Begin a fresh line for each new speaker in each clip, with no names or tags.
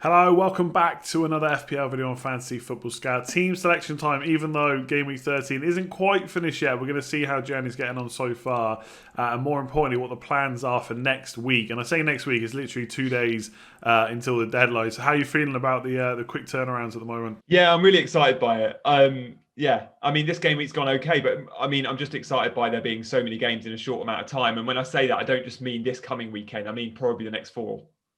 Hello, welcome back to another FPL video on Fantasy Football Scout. Team selection time, even though Game Week 13 isn't quite finished yet, we're going to see how Gianni's getting on so far, and more importantly, what the plans are for next week. And I say next week, it's literally 2 days until the deadline. So how are you feeling about the quick turnarounds at the moment?
Yeah, I'm really excited by it. Yeah, I mean, this game week's gone okay, but I mean, I'm just excited by there being so many games in a short amount of time. And when I say that, I don't just mean this coming weekend. I mean probably the next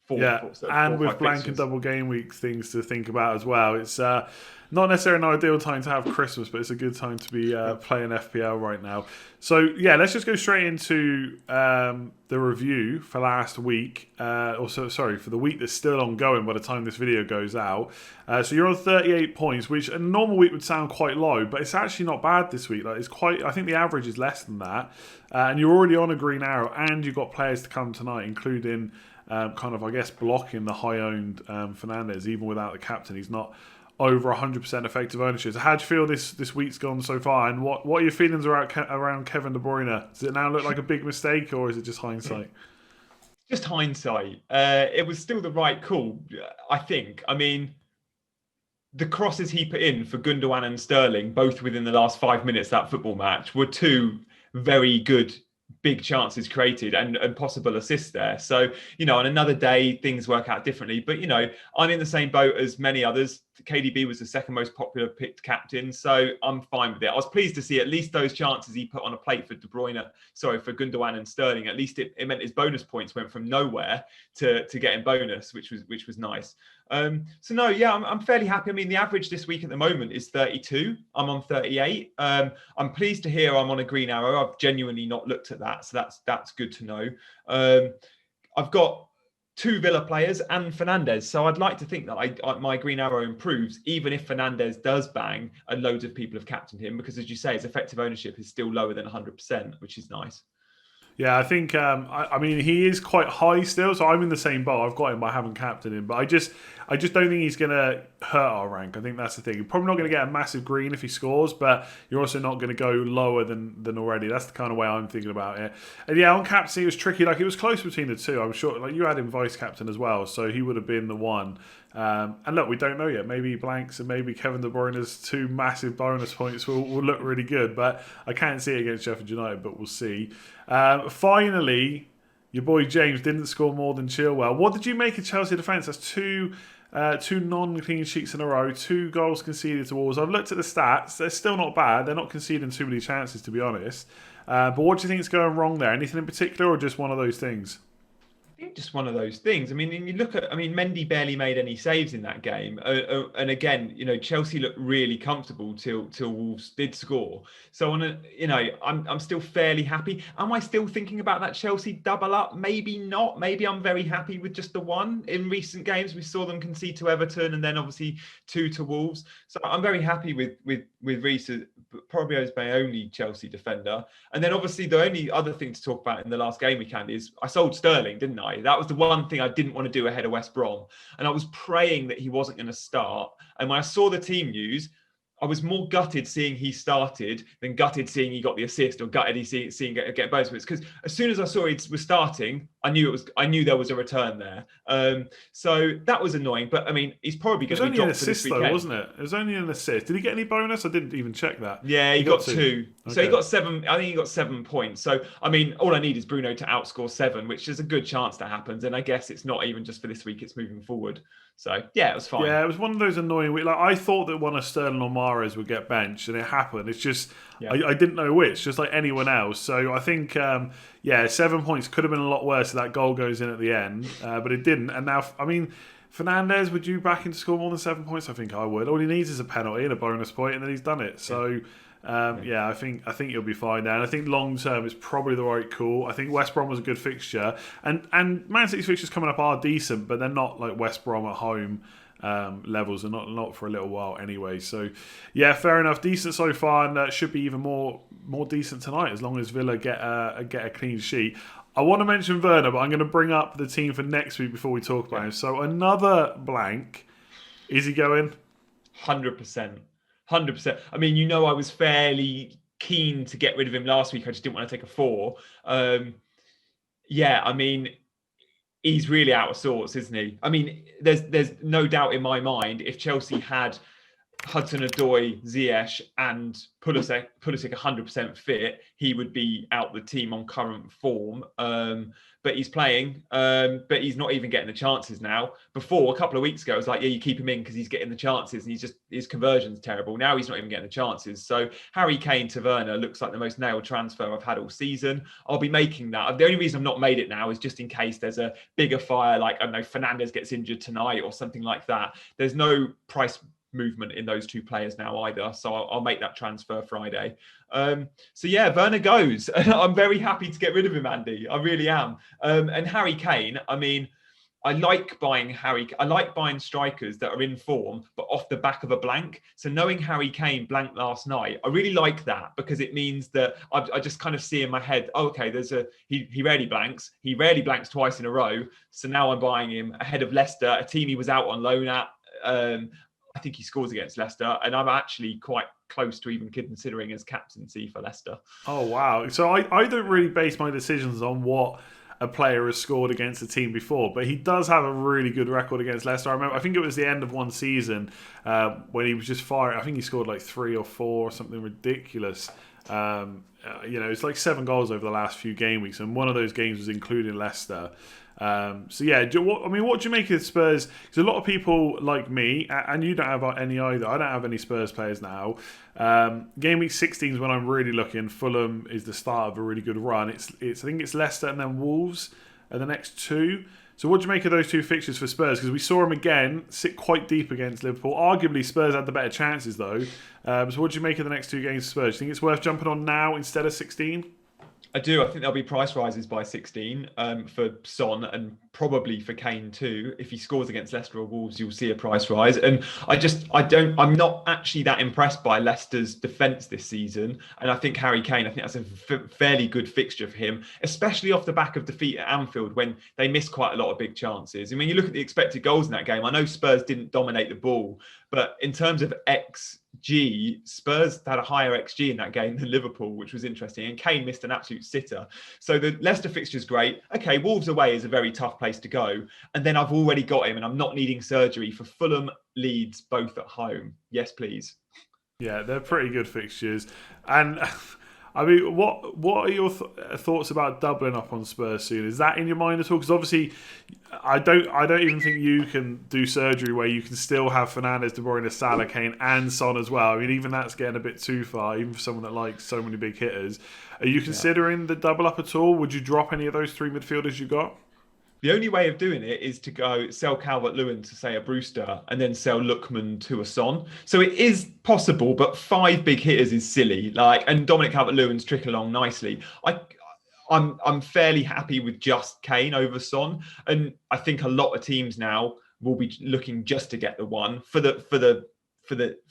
Yeah,
four
and
or
with
five
blank and
fixtures.
double game week things to think about as well. It's not necessarily an ideal time to have Christmas, but it's a good time to be playing FPL right now. So yeah, let's just go straight into the review for last week. Also, sorry, for the week that's still ongoing by the time this video goes out. So you're on 38 points, which a normal week would sound quite low, but it's actually not bad this week. Like it's quite. I think the average is less than that, and you're already on a green arrow, and you've got players to come tonight, including. Kind of, I guess, blocking the high-owned Fernandez, even without the captain. He's not over 100% effective ownership. So how do you feel this week's gone so far? And what are your feelings around Kevin De Bruyne? Does it now look like a big mistake, or is it just hindsight?
Just hindsight. It was still the right call, I think. I mean, the crosses he put in for Gundogan and Sterling, both within the last 5 minutes of that football match, were two very good big chances created and possible assists there. So, on another day, things work out differently. But, I'm in the same boat as many others. KDB was the second most popular picked captain. So I'm fine with it. I was pleased to see at least those chances he put on a plate for for Gundogan and Sterling. At least it meant his bonus points went from nowhere to getting bonus, which was nice. So no, yeah, I'm fairly happy. I mean, the average this week at the moment is 32. I'm on 38. I'm pleased to hear I'm on a green arrow. I've genuinely not looked at that, so that's good to know. I've got two Villa players and Fernandez, so I'd like to think that my green arrow improves, even if Fernandez does bang and loads of people have captained him, because as you say, his effective ownership is still lower than 100%, which is nice.
Yeah, I think. I mean, he is quite high still, so I'm in the same boat. I've got him, but I haven't captained him. But I just don't think he's going to hurt our rank. I think that's the thing. You're probably not going to get a massive green if he scores, but you're also not going to go lower than already. That's the kind of way I'm thinking about it. And yeah, on captaincy, it was tricky. Like it was close between the two. I'm sure. Like you had him vice captain as well, so he would have been the one. And look, we don't know yet. Maybe he blanks and maybe Kevin De Bruyne's two massive bonus points will look really good. But I can't see it against Sheffield United, but we'll see. Finally, your boy James didn't score more than Chilwell. What did you make of Chelsea defence? That's two non-clean sheets in a row, 2 goals conceded to Wolves. I've looked at the stats. They're still not bad. They're not conceding too many chances, to be honest. But what do you think is going wrong there? Anything in particular or just one of those things?
I think just one of those things. I mean, and you look at, I mean, Mendy barely made any saves in that game, and again, Chelsea looked really comfortable till Wolves did score. So I'm still fairly happy. Am I still thinking about that Chelsea double up? Maybe not. Maybe I'm very happy with just the one. In recent games, we saw them concede to Everton, and then obviously two to Wolves. So I'm very happy with Reece. Probably as my only Chelsea defender. And then obviously the only other thing to talk about in the last game weekend is I sold Sterling, didn't I? That was the one thing I didn't want to do ahead of West Brom. And I was praying that he wasn't going to start. And when I saw the team news, I was more gutted seeing he started than gutted seeing he got the assist or gutted he seeing get bonus points. Because as soon as I saw he was starting, I knew there was a return there. So that was annoying. But I mean, he's probably
It was
going to be
only an
dropped for this
assist, though,
weekend.
wasn't it? It was only an assist. Did he get any bonus? I didn't even check that.
Yeah, he
He got
got
two.
two. So he
Okay.
got seven. I think he got 7 points. So, I mean, all I need is Bruno to outscore seven, which is a good chance that happens. And I guess it's not even just for this week, it's moving forward. So, yeah, it was fine.
Yeah, it was one of those annoying. Like I thought that one of Sterling or Mahrez would get benched, and it happened. It's just
Yeah.
I didn't know which, just like anyone else. So I think, yeah, 7 points could have been a lot worse if that goal goes in at the end, but it didn't. And now, I mean, Fernandez, would you back him to score more than 7 points? I think I would. All he needs is a penalty and a bonus point, and then he's done it. So. Yeah, I think you'll be fine there, and I think long term it's probably the right call. I think West Brom was a good fixture, and Man City's fixtures coming up are decent, but they're not like West Brom at home levels, and not for a little while anyway. So, yeah, fair enough. Decent so far, and should be even more decent tonight as long as Villa get a clean sheet. I want to mention Werner, but I'm going to bring up the team for next week before we talk about him. So another blank. Is he going?
100%. 100%. I mean, I was fairly keen to get rid of him last week. I just didn't want to take a four. Yeah, I mean, he's really out of sorts, isn't he? I mean, there's no doubt in my mind if Chelsea had Hudson-Odoi, Ziyech, and Pulisic 100% fit, he would be out the team on current form. But he's playing, but he's not even getting the chances now. Before, a couple of weeks ago, it was like, yeah, you keep him in because he's getting the chances, and his conversion's terrible. Now he's not even getting the chances. So Harry Kane to Werner looks like the most nailed transfer I've had all season. I'll be making that. The only reason I've not made it now is just in case there's a bigger fire, like, I don't know, Fernandes gets injured tonight or something like that. There's no price movement in those two players now either, so I'll make that transfer Friday. So yeah, Werner goes. I'm very happy to get rid of him, Andy. I really am. And Harry Kane, I mean, I like buying strikers that are in form, but off the back of a blank. So knowing Harry Kane blanked last night, I really like that because it means that I just kind of see in my head, oh, okay, he rarely blanks. He rarely blanks twice in a row. So now I'm buying him ahead of Leicester, a team he was out on loan at. I think he scores against Leicester, and I'm actually quite close to even considering his captaincy for Leicester.
Oh, wow. So I don't really base my decisions on what a player has scored against a team before, but he does have a really good record against Leicester. I think it was the end of one season when he was just firing. I think he scored like 3 or 4 or something ridiculous. It's like 7 goals over the last few game weeks, and one of those games was including Leicester. So yeah, what do you make of Spurs? Because a lot of people like me, and you don't have any either. I don't have any Spurs players now. Game week 16 is when I'm really looking. Fulham is the start of a really good run. I think it's Leicester and then Wolves are the next 2. So what do you make of those 2 fixtures for Spurs? Because we saw them again sit quite deep against Liverpool. Arguably Spurs had the better chances though. So what do you make of the next 2 games for Spurs? Do you think it's worth jumping on now instead of 16?
I do. I think there'll be price rises by 16 for Son and probably for Kane too. If he scores against Leicester or Wolves, you'll see a price rise. And I'm not actually that impressed by Leicester's defence this season. And I think Harry Kane, I think that's a fairly good fixture for him, especially off the back of defeat at Anfield when they missed quite a lot of big chances. I mean, you look at the expected goals in that game. I know Spurs didn't dominate the ball, but in terms of XG, Spurs had a higher XG in that game than Liverpool, which was interesting. And Kane missed an absolute sitter. So the Leicester fixture is great. Okay, Wolves away is a very tough place to go. And then I've already got him and I'm not needing surgery for Fulham, Leeds, both at home. Yes, please.
Yeah, they're pretty good fixtures. And I mean, what are your thoughts about doubling up on Spurs soon? Is that in your mind at all? Because obviously, I don't even think you can do surgery where you can still have Fernandes, De Bruyne, Salah, Kane, and Son as well. I mean, even that's getting a bit too far, even for someone that likes so many big hitters. Are you considering the double up at all? Would you drop any of those 3 midfielders you got?
The only way of doing it is to go sell Calvert-Lewin to, say, a Brewster and then sell Lookman to a Son. So it is possible, but 5 big hitters is silly. And Dominic Calvert-Lewin's trickle along nicely. I'm fairly happy with just Kane over Son, and I think a lot of teams now will be looking just to get the one for the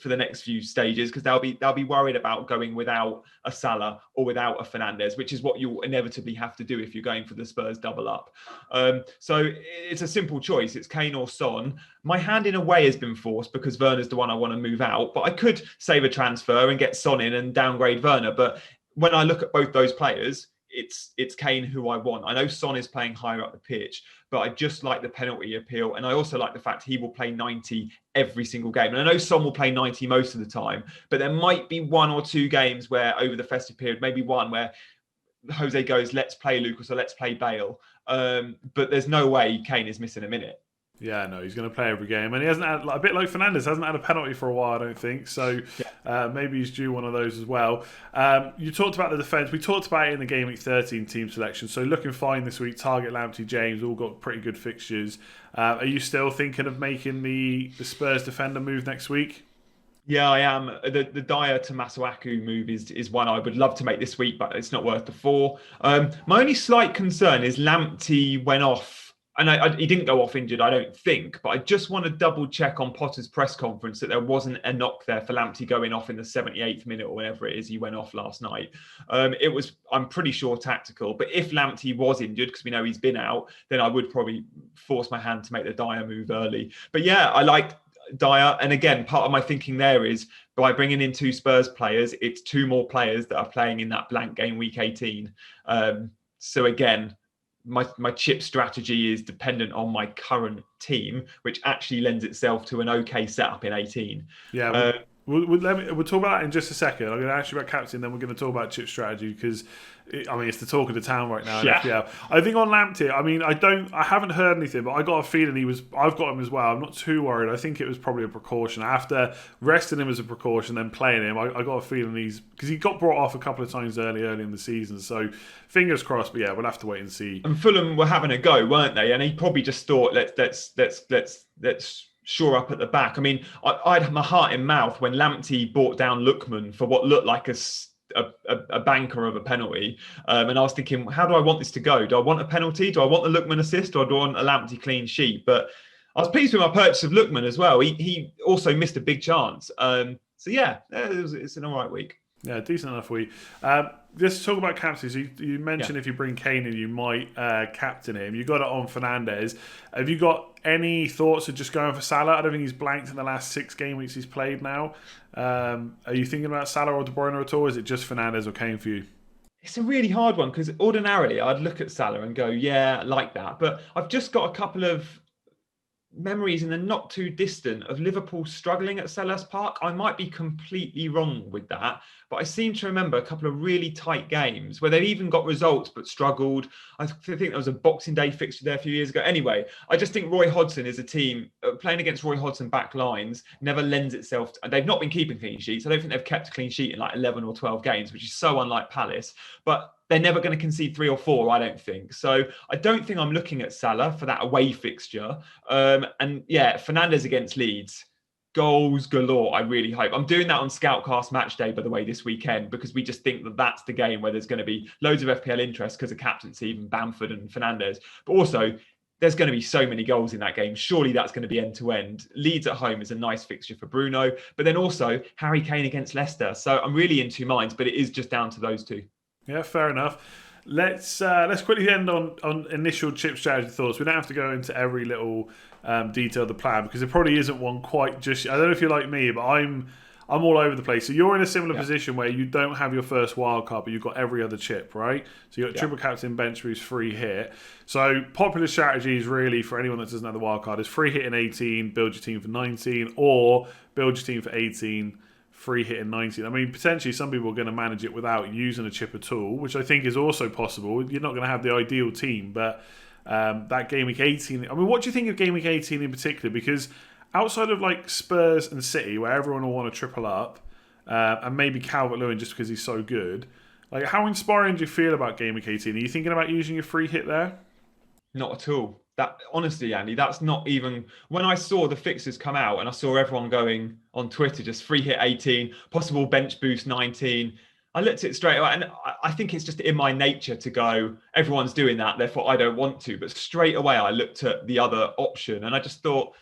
next few stages because they'll be worried about going without a Salah or without a Fernandes, which is what you'll inevitably have to do if you're going for the Spurs double up. So it's a simple choice. It's Kane or Son. My hand in a way has been forced because Werner's the one I want to move out, but I could save a transfer and get Son in and downgrade Werner. But when I look at both those players, it's Kane who I want. I know Son is playing higher up the pitch, but I just like the penalty appeal. And I also like the fact he will play 90 every single game. And I know Son will play 90 most of the time, but there might be 1 or 2 games where over the festive period, maybe one where Jose goes, let's play Lucas or let's play Bale. But there's no way Kane is missing a minute.
Yeah, no, he's going to play every game. And he hasn't had, a bit like Fernandes, hasn't had a penalty for a while, I don't think. So maybe he's due one of those as well. You talked about the defence. We talked about it in the Game Week 13 team selection. So looking fine this week. Target, Lamptey, James, all got pretty good fixtures. Are you still thinking of making the Spurs defender move next week?
Yeah, I am. The Dyer to Masuaku move is one I would love to make this week, but it's not worth the 4. My only slight concern is Lamptey went off. And he didn't go off injured, I don't think, but I just want to double check on Potter's press conference that there wasn't a knock there for Lamptey going off in the 78th minute or whatever it is he went off last night. It was, I'm pretty sure, tactical. But if Lamptey was injured, because we know he's been out, then I would probably force my hand to make the Dyer move early. But yeah, I like Dyer. And again, part of my thinking there is by bringing in 2 Spurs players, it's 2 more players that are playing in that blank game week 18. So again, my chip strategy is dependent on my current team, which actually lends itself to an okay setup in 18.
Yeah, we'll talk about that in just a second. I'm going to ask you about captain, then we're going to talk about chip strategy because, it's the talk of the town right now in
Yeah.
FPL. I think on Lamptey, I haven't heard anything, but I got a feeling I've got him as well. I'm not too worried. I think it was probably a precaution. After resting him as a precaution, then playing him, I got a feeling because he got brought off a couple of times early in the season. So fingers crossed. But yeah, we'll have to wait and see.
And Fulham were having a go, weren't they? And he probably just thought, let's shore up at the back. I mean, I had my heart in mouth when Lamptey brought down Lookman for what looked like a banker of a penalty. And I was thinking, how do I want this to go? Do I want a penalty? Do I want the Lookman assist? Or do I want a Lamptey clean sheet? But I was pleased with my purchase of Lookman as well. He also missed a big chance. So yeah, it's an all right week.
Yeah, decent enough week. Let's talk about captains. You mentioned if you bring Kane in, you might captain him. You got it on Fernandes. Have you got any thoughts of just going for Salah? I don't think he's blanked in the last 6 game weeks he's played now. Are you thinking about Salah or De Bruyne at all? Or is it just Fernandes or Kane for you?
It's a really hard one because ordinarily I'd look at Salah and go, yeah, I like that. But I've just got a couple of memories in the not too distant of Liverpool struggling at Selhurst Park. I might be completely wrong with that, but I seem to remember a couple of really tight games where they've even got results but struggled. I think there was a Boxing Day fixture there a few years ago. Anyway, I just think Roy Hodgson is a team playing against Roy Hodgson back lines never lends itself to, they've not been keeping clean sheets. I don't think they've kept a clean sheet in like 11 or 12 games, which is so unlike Palace. But they're never going to concede 3 or 4, I don't think. So I don't think I'm looking at Salah for that away fixture. And yeah, Fernandes against Leeds, goals galore, I really hope. I'm doing that on Scoutcast Match Day, by the way, this weekend, because we just think that that's the game where there's going to be loads of FPL interest because of captaincy, even Bamford and Fernandes. But also, there's going to be so many goals in that game. Surely that's going to be end-to-end. Leeds at home is a nice fixture for Bruno. But then also, Harry Kane against Leicester. So I'm really in 2 minds, but it is just down to those 2.
Yeah, fair enough. Let's quickly end on initial chip strategy thoughts. We don't have to go into every little detail of the plan because there probably isn't one quite just. I don't know if you're like me, but I'm all over the place. So you're in a similar position where you don't have your first wild card, but you've got every other chip, right? So you've got triple captain, bench boost, free hit. So popular strategy is really for anyone that doesn't have the wild card is free hit in 18, build your team for 19, or build your team for 18. Free hit in 19. I mean, potentially some people are going to manage it without using a chip at all, which I think is also possible. You're not going to have the ideal team, but that game week 18. I mean, what do you think of game week 18 in particular? Because outside of like Spurs and City, where everyone will want to triple up, and maybe Calvert-Lewin just because he's so good, like how inspiring do you feel about game week 18? Are you thinking about using your free hit there?
Not at all. That honestly, Andy, that's not even when I saw the fixtures come out and I saw everyone going on Twitter, just free hit 18, possible bench boost 19. I looked at it straight away, and I think it's just in my nature to go, everyone's doing that, therefore I don't want to. But straight away, I looked at the other option and I just thought,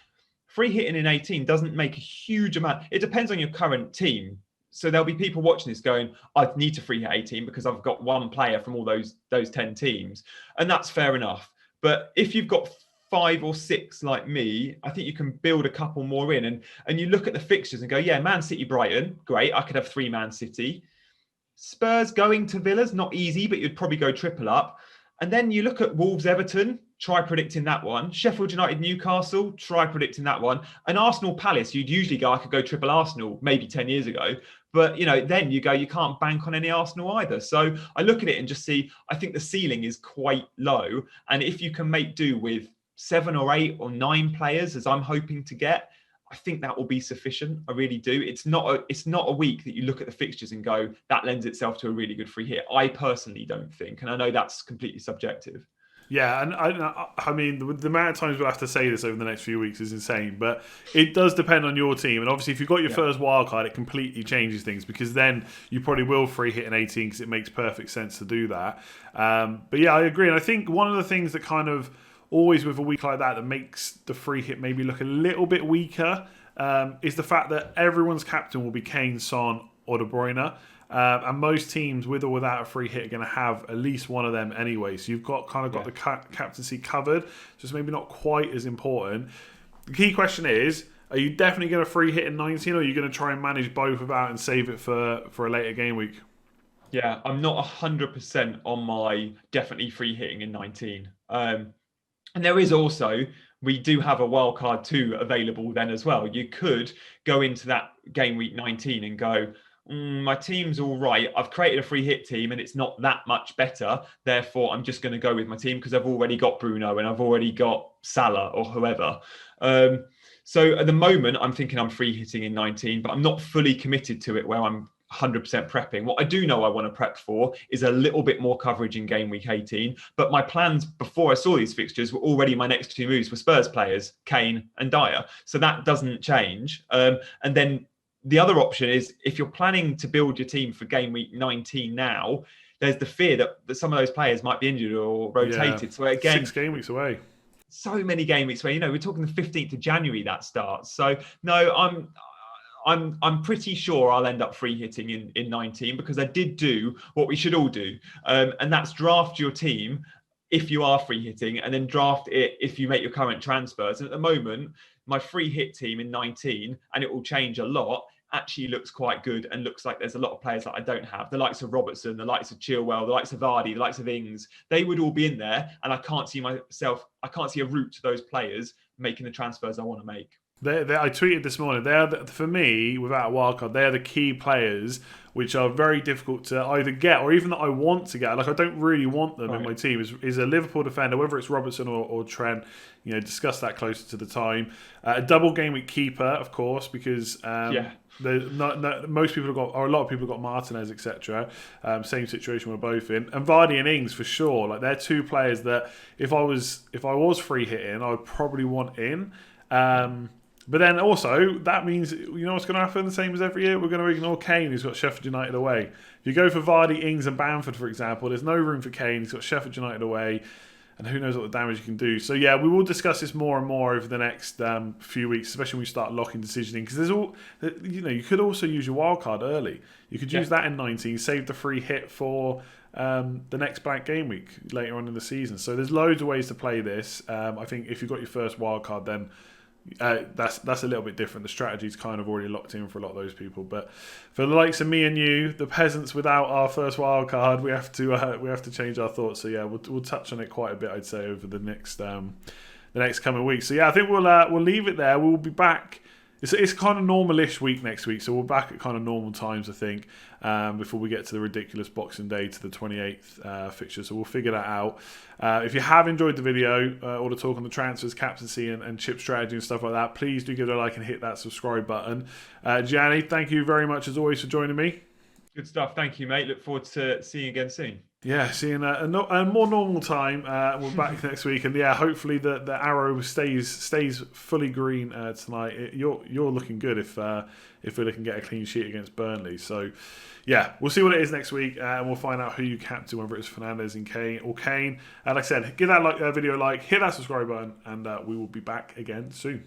free hitting in 18 doesn't make a huge amount. It depends on your current team. So there'll be people watching this going, I need to free hit 18 because I've got one player from all those 10 teams. And that's fair enough. But if you've got 5 or 6 like me, I think you can build a couple more in. And you look at the fixtures and go, yeah, Man City, Brighton, great. I could have 3 Man City. Spurs going to Villa's, not easy, but you'd probably go triple up. And then you look at Wolves, Everton, try predicting that one. Sheffield United, Newcastle, try predicting that one. And Arsenal, Palace, you'd usually go, I could go triple Arsenal maybe 10 years ago. But, then you go, you can't bank on any Arsenal either. So I look at it and just see, I think the ceiling is quite low. And if you can make do with 7 or 8 or 9 players, as I'm hoping to get, I think that will be sufficient. I really do. It's not a week that you look at the fixtures and go, that lends itself to a really good free hit. I personally don't think. And I know that's completely subjective.
Yeah, and I mean, the amount of times we'll have to say this over the next few weeks is insane, but it does depend on your team. And obviously, if you've got your first wild card, it completely changes things because then you probably will free hit an 18 because it makes perfect sense to do that. But yeah, I agree. And I think one of the things that kind of always with a week like that makes the free hit maybe look a little bit weaker is the fact that everyone's captain will be Kane, Son, or De Bruyne. And most teams, with or without a free hit, are going to have at least one of them anyway. So you've got the captaincy covered. Just maybe not quite as important. The key question is, are you definitely going to free hit in 19 or are you going to try and manage both without and save it for a later game week?
Yeah, I'm not 100% on my definitely free hitting in 19. And there is also, we do have a wild card 2 available then as well. You could go into that game week 19 and go, my team's all right. I've created a free hit team and it's not that much better. Therefore, I'm just going to go with my team because I've already got Bruno and I've already got Salah or whoever. So at the moment, I'm thinking I'm free hitting in 19, but I'm not fully committed to it where I'm 100% prepping. What I do know I want to prep for is a little bit more coverage in game week 18. But my plans before I saw these fixtures were already my next 2 moves for Spurs players, Kane and Dyer. So that doesn't change. And then the other option is if you're planning to build your team for game week 19 now, there's the fear that some of those players might be injured or
Yeah,
rotated. So again,
6 game weeks away.
so many game weeks where we're talking the 15th of January that starts. So no, I'm pretty sure I'll end up free hitting in 19 because I did do what we should all do, and that's draft your team if you are free hitting, and then draft it if you make your current transfers. And at the moment, my free hit team in 19, and it will change a lot, actually looks quite good and looks like there's a lot of players that I don't have. The likes of Robertson, the likes of Chilwell, the likes of Vardy, the likes of Ings, they would all be in there. And I can't see a route to those players making the transfers I want to make.
I tweeted this morning. For me, without a wildcard, they're the key players which are very difficult to either get or even that I want to get. Like I don't really want them in my team. Is a Liverpool defender, whether it's Robertson or Trent. Discuss that closer to the time. A double game week keeper, of course, because most people have got, or a lot of people have got Martinez, etc. Same situation we're both in, and Vardy and Ings for sure. Like they're 2 players that if I was free hitting, I would probably want in. But then also, that means, what's going to happen? The same as every year, we're going to ignore Kane, who's got Sheffield United away. If you go for Vardy, Ings and Bamford, for example, there's no room for Kane. He's got Sheffield United away, and who knows what the damage he can do. So yeah, we will discuss this more and more over the next few weeks, especially when we start locking decisioning. Because there's you could also use your wildcard early. You could use that in 19, save the free hit for the next blank game week later on in the season. So there's loads of ways to play this. I think if you've got your first wildcard, then that's a little bit different. The strategy's kind of already locked in for a lot of those people, but for the likes of me and you, the peasants without our first wild card, we have to change our thoughts. So yeah, we'll touch on it quite a bit, I'd say, over the next coming weeks. So yeah, I think we'll leave it there. We'll be back. It's kind of normal-ish week next week, so we're back at kind of normal times, I think, before we get to the ridiculous Boxing Day to the 28th fixture. So we'll figure that out. If you have enjoyed the video or the talk on the transfers, captaincy, and chip strategy and stuff like that, please do give it a like and hit that subscribe button. Gianni, thank you very much as always for joining me.
Good stuff. Thank you, mate. Look forward to seeing you again soon.
Yeah, seeing a more normal time. We're back next week, and yeah, hopefully the arrow stays fully green tonight. You're looking good if we can get a clean sheet against Burnley. So yeah, we'll see what it is next week, and we'll find out who you captain, whether it's Fernandes and Kane. And like I said, give that video a like, hit that subscribe button, and we will be back again soon.